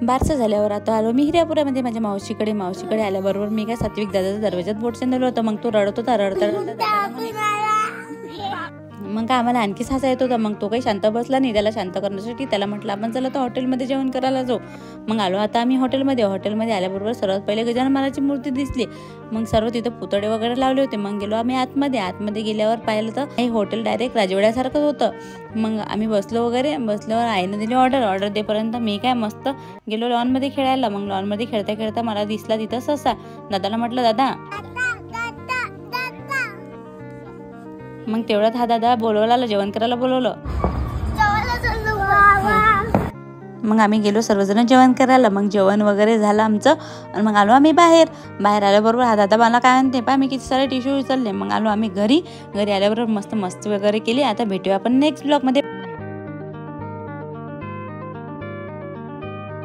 बारसं झाल्यावर आता आलो मी हिऱ्यापुरामध्ये माझ्या मावशीकडे आल्याबरोबर मी काय सात्विक दादाचा दरवाजात बोट चंदवलं होतं. मग तो रडत होता. मग काय आम्हाला आणखीच हसा येत होता. मग तो काही शांत बसला नाही. त्याला शांत करण्यासाठी त्याला म्हटलं आपण चला तर हॉटेलमध्ये जेवण करायला जाऊ. मग आलो आता आम्ही हॉटेलमध्ये आल्याबरोबर सर्वात पहिले गजानन महाराजची मूर्ती दिसली. मग सर्व तिथं पुतळे वगैरे लावले होते. मग गेलो आम्ही आतमध्ये गेल्यावर पाहिलं तर हे हॉटेल डायरेक्ट राजवाड्यासारखंच होतं. मग आम्ही बसल्यावर आईनं दिली ऑर्डर देपर्यंत मी काय मस्त गेलो लॉनमध्ये खेळायला. मग लॉनमध्ये खेळता मला दिसला तिथं ससा. दादाला म्हटलं दादा. मग तेवढ्यात हा दादा बोलवला, जेवण करायला बोलवलं. मग आम्ही गेलो सर्वजण जेवण करायला. मग जेवण वगैरे झालं आमचं आणि मग आलो आम्ही बाहेर आल्याबरोबर हा दादा मला काय म्हणते पहा मी किती सारे टिश्यू उचलले. मग आलो आम्ही घरी आल्याबरोबर मस्त वगैरे केली. आता भेटूया आपण नेक्स्ट ब्लॉगमध्ये.